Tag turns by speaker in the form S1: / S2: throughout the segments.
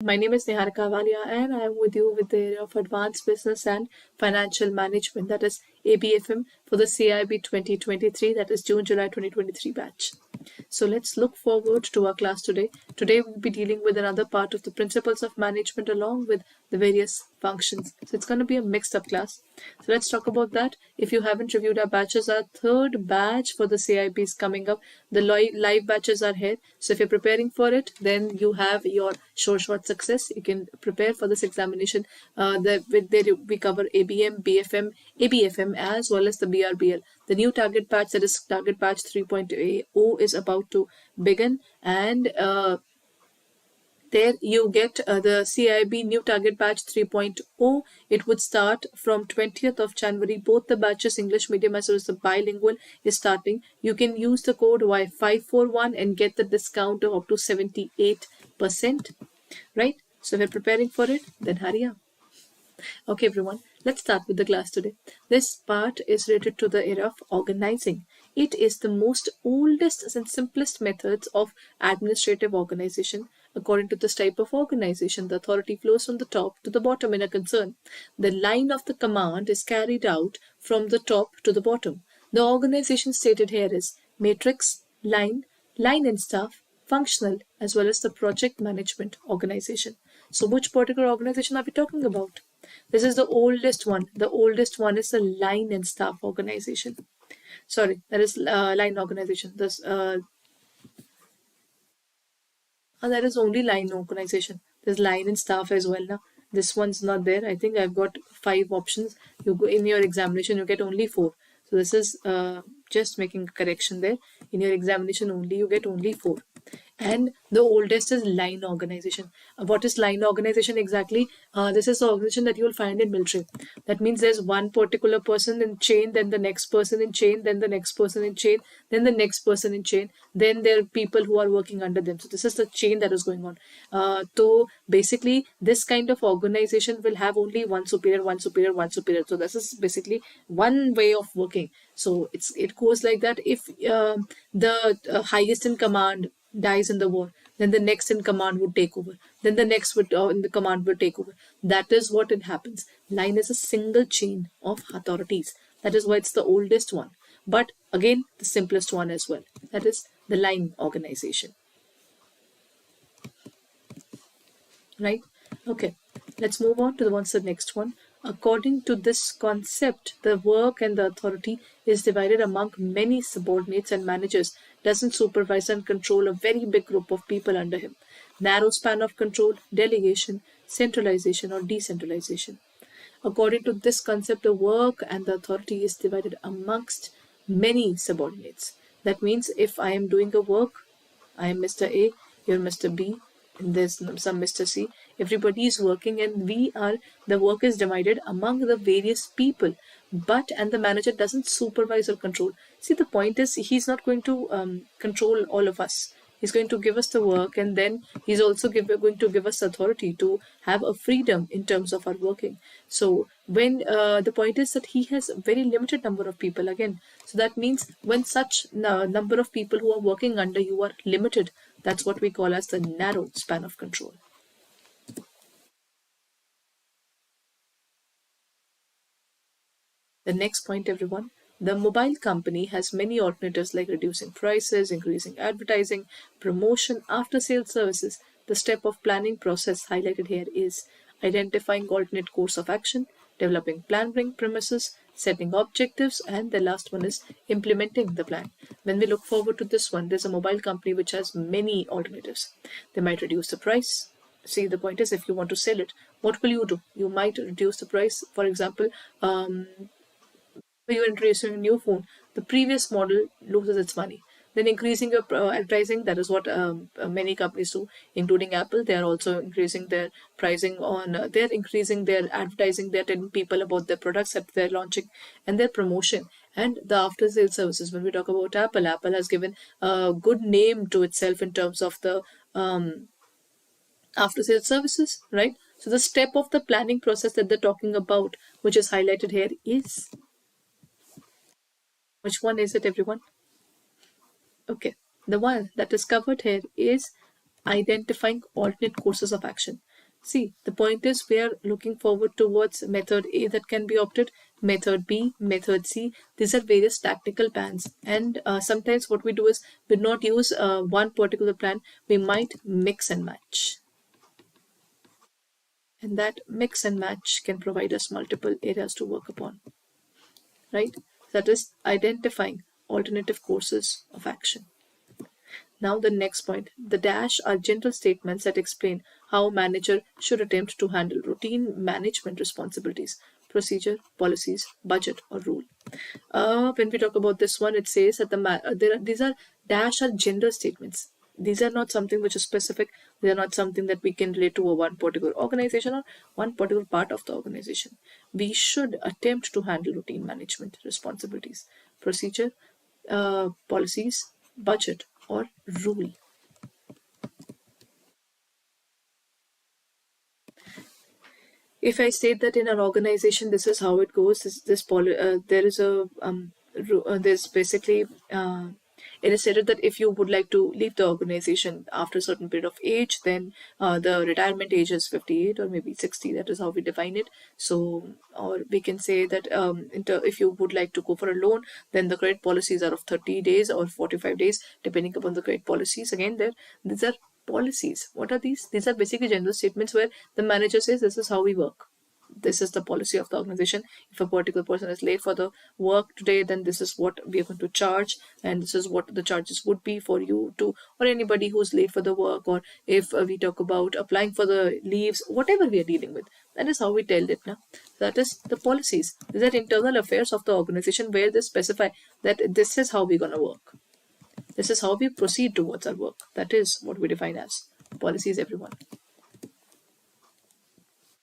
S1: My name is Niharika Walia and I am with you with the area of Advanced Business and Financial Management, that is ABFM, for the CAIIB 2023, that is June-July 2023 batch. So let's look forward to our class today. Today we'll be dealing with another part of the principles of management along with the various functions. So it's going to be a mixed up class. So let's talk about that. If you haven't reviewed our batches, our third batch for the CAIIB is coming up. The live batches are here. So if you're preparing for it, then you have your short success. You can prepare for this examination. There we cover ABM, BFM, ABFM as well as the BRBL. The new target batch, that is target batch 3.0, is about to begin, and there you get the CAIIB new target batch 3.0. It would start from 20th of January. Both the batches, English medium as well as the bilingual, is starting. You can use the code Y541 and get the discount of up to 78%. Right? So if you're preparing for it, then hurry up. Okay, everyone, let's start with the class today. This part is related to the era of organizing. It is the most oldest and simplest methods of administrative organization. According to this type of organization, the authority flows from the top to the bottom in a concern. The line of the command is carried out from the top to the bottom. The organization stated here is matrix, line and staff, functional, as well as the project management organization. So which particular organization are we talking about? This is the oldest one. The oldest one is the line and staff organization. Sorry, that is line organization. This that is only line organization. There's line and staff as well now. This one's not there. I think I've got 5 options. You go in your examination, you get only 4. So this is just making a correction there. In your examination only, you get only 4. And the oldest is line organization. What is line organization exactly? This is the organization that you will find in military. That means there's one particular person in chain, then the next person in chain, then the next person in chain, then the next person in chain, then there are people who are working under them. So this is the chain that is going on. So basically this kind of organization will have only one superior, one superior, one superior. So this is basically one way of working. So it goes like that. If the highest in command dies in the war, then the next in command would take over, then the next in the command would take over. That is what it happens. Line is a single chain of authorities. That is why it's the oldest one, but again the simplest one as well. That is the line organization. Right? Okay, let's move on to the next one. According to this concept, the work and the authority is divided among many subordinates, and managers doesn't supervise and control a very big group of people under him. Narrow span of control, delegation, centralization or decentralization. According to this concept, the work and the authority is divided amongst many subordinates. That means if I am doing a work, I am Mr. A, you're Mr. B, and there's some Mr. C. Everybody is working, and the work is divided among the various people, and the manager doesn't supervise or control. See, the point is he's not going to control all of us. He's going to give us the work, and then he's also going to give us authority to have a freedom in terms of our working. So when the point is that he has a very limited number of people again. So that means when such number of people who are working under you are limited, that's what we call as the narrow span of control. The next point, everyone. The mobile company has many alternatives like reducing prices, increasing advertising, promotion, after-sales services. The step of planning process highlighted here is identifying alternate course of action, developing planning premises, setting objectives, and the last one is implementing the plan. When we look forward to this one, there's a mobile company which has many alternatives. They might reduce the price. See, the point is if you want to sell it, what will you do? You might reduce the price. For example, when you're introducing a new phone, the previous model loses its money. Then increasing your advertising, that is what many companies do, including Apple. They are also increasing their pricing on, they're increasing their advertising, they're telling people about their products that they're launching and their promotion. And the after sales services, when we talk about Apple has given a good name to itself in terms of the after sales services, right? So the step of the planning process that they're talking about, which is highlighted here, is which one is it, everyone? Okay, the one that is covered here is identifying alternate courses of action. See, the point is we are looking forward towards method A that can be opted, method B, method C. These are various tactical plans. And sometimes what we do is we not use one particular plan. We might mix and match. And that mix and match can provide us multiple areas to work upon, right? That is identifying alternative courses of action. Now the next point, the dash are general statements that explain how a manager should attempt to handle routine management responsibilities, procedure, policies, budget, or rule. When we talk about this one, it says that these are dash are general statements. These are not something which is specific. They are not something that we can relate to a one particular organization or one particular part of the organization. We should attempt to handle routine management responsibilities, procedure, policies, budget, or rule. If I state that in an organization, this is how it goes. There is a there's basically it is stated that if you would like to leave the organization after a certain period of age, then the retirement age is 58 or maybe 60. That is how we define it. So, or we can say that if you would like to go for a loan, then the credit policies are of 30 days or 45 days, depending upon the credit policies. Again, these are policies. What are these? These are basically general statements where the manager says this is how we work. This is the policy of the organization. If a particular person is late for the work today, then this is what we are going to charge, and this is what the charges would be for you to, or anybody who's late for the work, or if we talk about applying for the leaves, whatever we are dealing with. That is how we tell it now. That is the policies. These are internal affairs of the organization where they specify that this is how we're going to work. This is how we proceed towards our work. That is what we define as policies, everyone.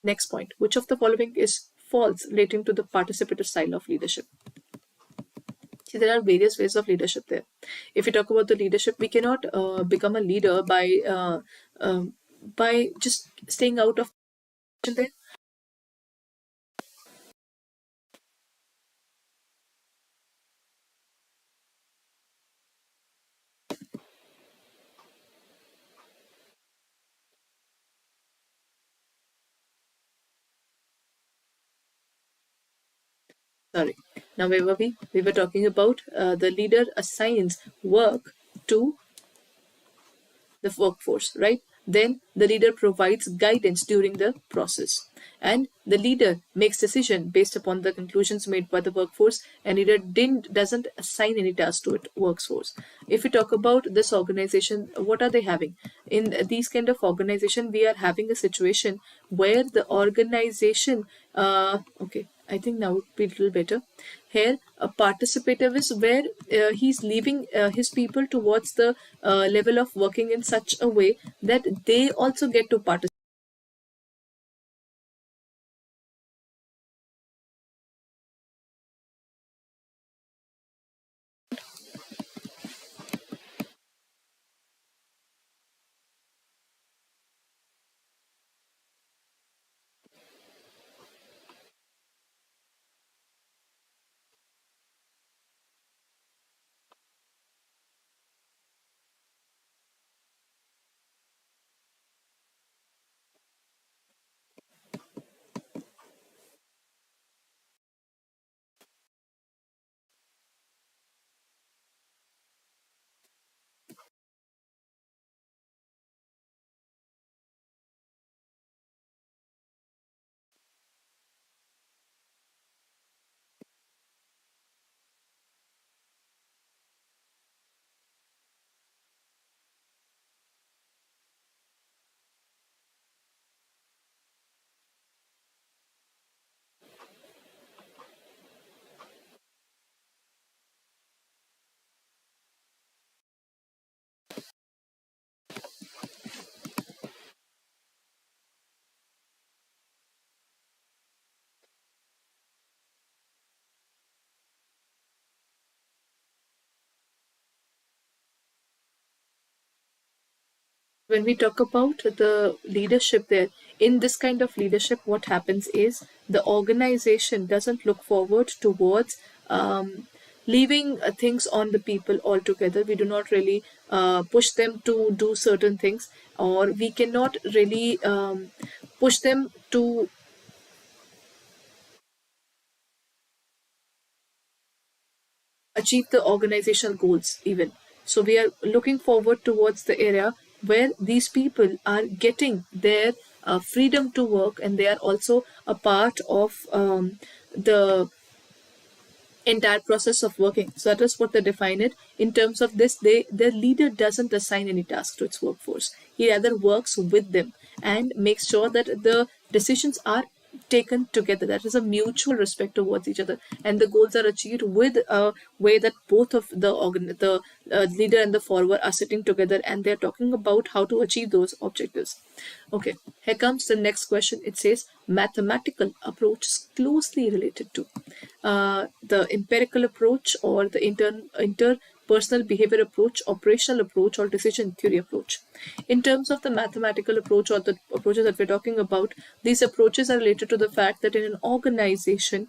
S1: Next point, which of the following is false relating to the participator style of leadership? See, there are various ways of leadership there. If we talk about the leadership, we cannot become a leader by just staying out of there. Sorry. Now, where were we? We were talking about the leader assigns work to the workforce, right? Then the leader provides guidance during the process. And the leader makes decision based upon the conclusions made by the workforce, and leader doesn't assign any task to it workforce. If we talk about this organization, what are they having? In these kind of organization, we are having a situation where the organization, okay, I think now it would be a little better. Here, a participator is where he's leaving his people towards the level of working in such a way that they also get to participate. When we talk about the leadership there, in this kind of leadership, what happens is the organization doesn't look forward towards leaving things on the people altogether. We do not really push them to do certain things, or we cannot really push them to achieve the organizational goals even. So we are looking forward towards the area where these people are getting their freedom to work, and they are also a part of the entire process of working. So that is what they define it. In terms of this, their leader doesn't assign any task to its workforce. He rather works with them and makes sure that the decisions are taken together. That is a mutual respect towards each other, and the goals are achieved with a way that both of the leader and the follower are sitting together, and they're talking about how to achieve those objectives. Okay, here comes the next question. It says mathematical approach is closely related to the empirical approach, or the interpersonal behavior approach, operational approach, or decision theory approach. In terms of the mathematical approach, or the approaches that we're talking about, these approaches are related to the fact that in an organization,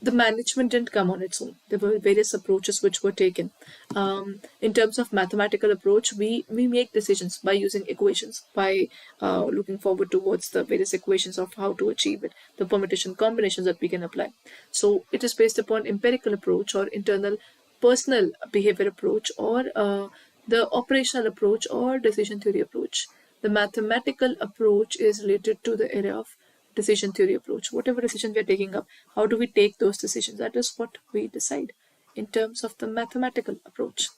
S1: the management didn't come on its own. There were various approaches which were taken. In terms of mathematical approach, we make decisions by using equations, by looking forward towards the various equations of how to achieve it, the permutation combinations that we can apply. So it is based upon empirical approach, or internal personal behavior approach, or the operational approach, or decision theory approach. The mathematical approach is related to the area of decision theory approach. Whatever decision we are taking up, how do we take those decisions? That is what we decide in terms of the mathematical approach.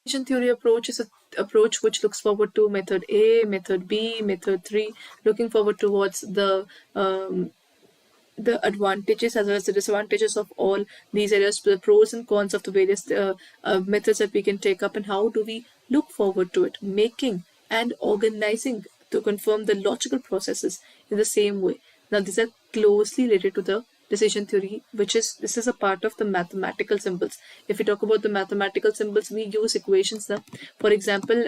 S1: Decision theory approach is an approach which looks forward to method A, method B, method 3, looking forward towards the advantages as well as the disadvantages of all these areas, the pros and cons of the various methods that we can take up, and how do we look forward to it, making and organizing to confirm the logical processes in the same way. Now, these are closely related to the decision theory, this is a part of the mathematical symbols. If we talk about the mathematical symbols, we use equations now. For example,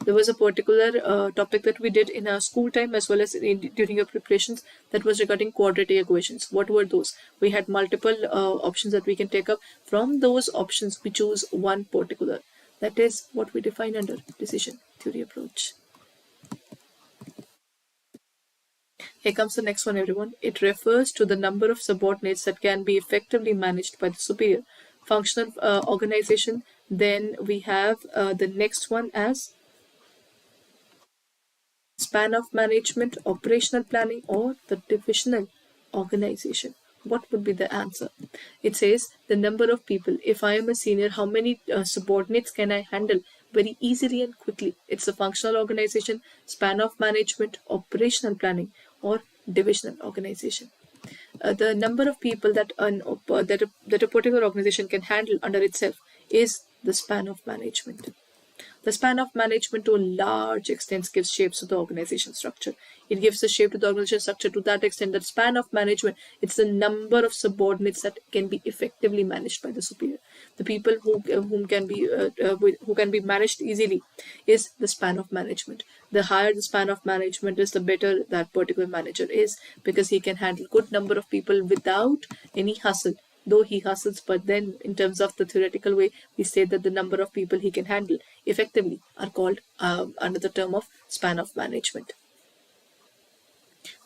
S1: there was a particular topic that we did in our school time as well as during our preparations, that was regarding quadratic equations. What were those? We had multiple options that we can take up. From those options, we choose one particular. That is what we define under decision theory approach. Here comes the next one, everyone. It refers to the number of subordinates that can be effectively managed by the superior. Functional organization. Then we have the next one as span of management, operational planning, or the divisional organization. What would be the answer? It says the number of people. If I am a senior, how many subordinates can I handle very easily and quickly? It's a functional organization, span of management, operational planning, or divisional organization. The number of people that a particular organization can handle under itself is the span of management. The span of management to a large extent gives shapes to the organization structure. It gives the shape to the organization structure to that extent that span of management, it's the number of subordinates that can be effectively managed by the superior. The people who can be managed easily is the span of management. The higher the span of management is, the better that particular manager is, because he can handle good number of people without any hustle. Though he hustles, but then in terms of the theoretical way, we say that the number of people he can handle effectively are called under the term of span of management.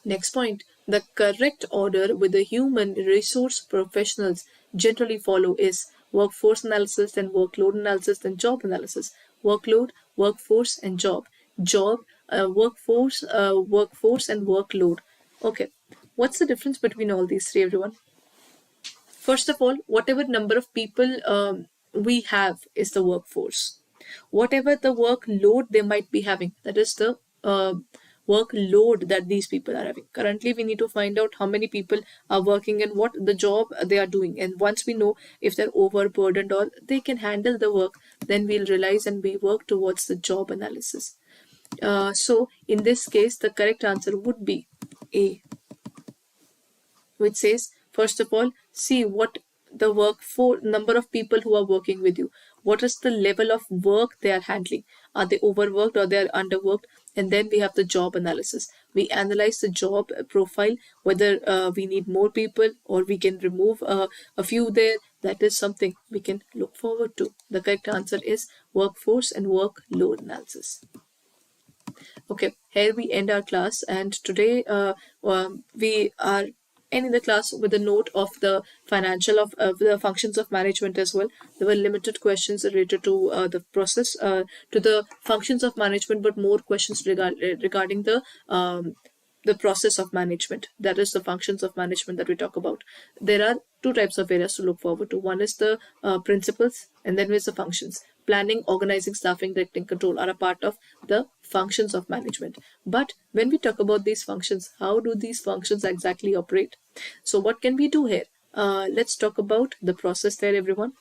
S1: Next point, the correct order with the human resource professionals generally follow is workforce analysis, then workload analysis, then job analysis. Workload, workforce, and job. Job, workforce, and workload. Okay, what's the difference between all these three, everyone? First of all, whatever number of people we have is the workforce. Whatever the workload they might be having, that is the workload that these people are having. Currently, we need to find out how many people are working and what the job they are doing. And once we know if they're overburdened or they can handle the work, then we'll realize and we work towards the job analysis. So in this case, the correct answer would be A, which says, first of all, see what the number of people who are working with you. What is the level of work they are handling? Are they overworked or they are underworked? And then we have the job analysis. We analyze the job profile, whether we need more people or we can remove a few there. That is something we can look forward to. The correct answer is workforce and workload analysis. Okay, here we end our class, and today we are ending the class with a note of the financial of the functions of management as well. There were limited questions related to the process, to the functions of management, but more questions regarding the process of management. That is the functions of management that we talk about. There are two types of areas to look forward to. One is the principles, and then is the functions. Planning, organizing, staffing, directing, control are a part of the functions of management. But when we talk about these functions, how do these functions exactly operate? So what can we do here? Let's talk about the process there, everyone.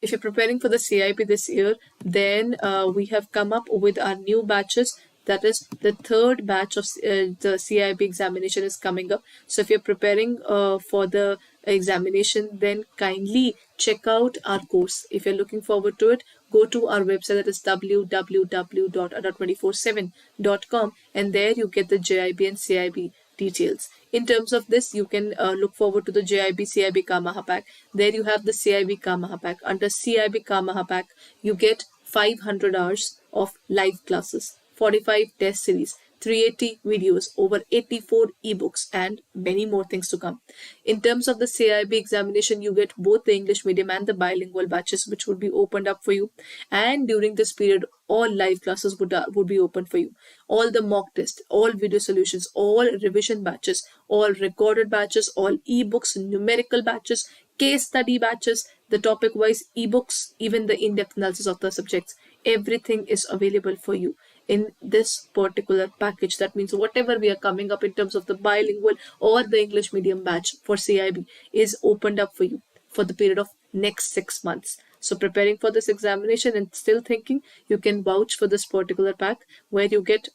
S1: If you're preparing for the CAIIB this year, then we have come up with our new batches. That is the third batch of the CAIIB examination is coming up. So if you're preparing for the examination, then kindly check out our course. If you're looking forward to it, go to our website, that is www.adda247.com, and there you get the JAIIB and CAIIB details. In terms of this, you can look forward to the JAIIB CAIIB Ka Maha Pack. There you have the CAIIB Ka Maha Pack. Under CAIIB Ka Maha Pack, you get 500 hours of live classes, 45 test series, 380 videos, over 84 ebooks, and many more things to come. In terms of the CAIIB examination, you get both the English medium and the bilingual batches, which would be opened up for you. And during this period, all live classes would be open for you. All the mock tests, all video solutions, all revision batches, all recorded batches, all ebooks, numerical batches, case study batches, the topic-wise ebooks, even the in-depth analysis of the subjects. Everything is available for you in this particular package. That means whatever we are coming up in terms of the bilingual or the English medium batch for CAIIB is opened up for you for the period of next 6 months. So preparing for this examination and still thinking, you can vouch for this particular pack where you get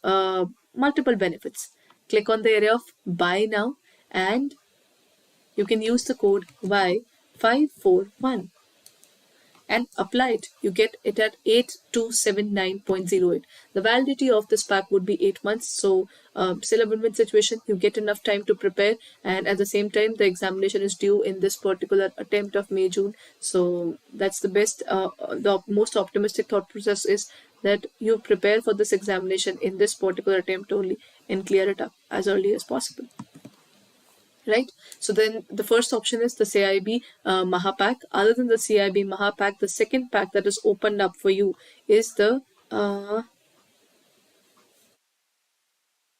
S1: multiple benefits. Click on the area of buy now and you can use the code Y541 and apply it. You get it at 8279.08. The validity of this pack would be 8 months. So still a win-win situation. You get enough time to prepare, and at the same time the examination is due in this particular attempt of May-June. So that's the best, the most optimistic thought process is that you prepare for this examination in this particular attempt only and clear it up as early as possible. Right, so then the first option is the CAIIB Maha Pack. Other than the CAIIB Maha Pack, the second pack that is opened up for you is the CAIIB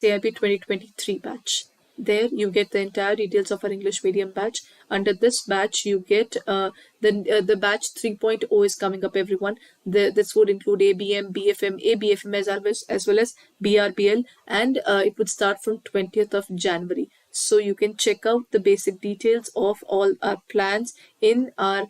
S1: 2023 batch. There you get the entire details of our English medium batch. Under this batch, you get the batch 3.0 is coming up, everyone. This would include ABM, BFM, ABFM as well as BRBL, and it would start from 20th of January. So you can check out the basic details of all our plans in our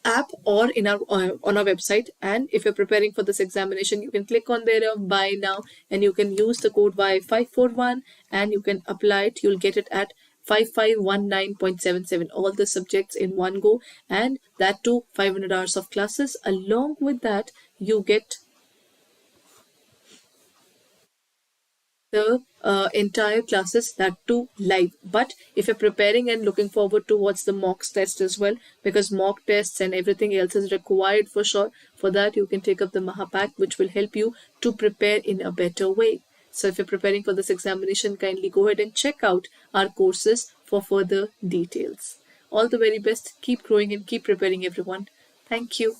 S1: app or in our on our website. And if you're preparing for this examination, you can click on the area of buy now and you can use the code Y541 and you can apply it. You'll get it at 5519.77, all the subjects in one go, and that too 500 hours of classes. Along with that, you get the entire classes, that too live. But if you're preparing and looking forward towards the mock test as well, because mock tests and everything else is required for sure, for that you can take up the Maha Pack, which will help you to prepare in a better way. So if you're preparing for this examination, kindly go ahead and check out our courses for further details. All the very best. Keep growing and keep preparing, everyone. Thank you.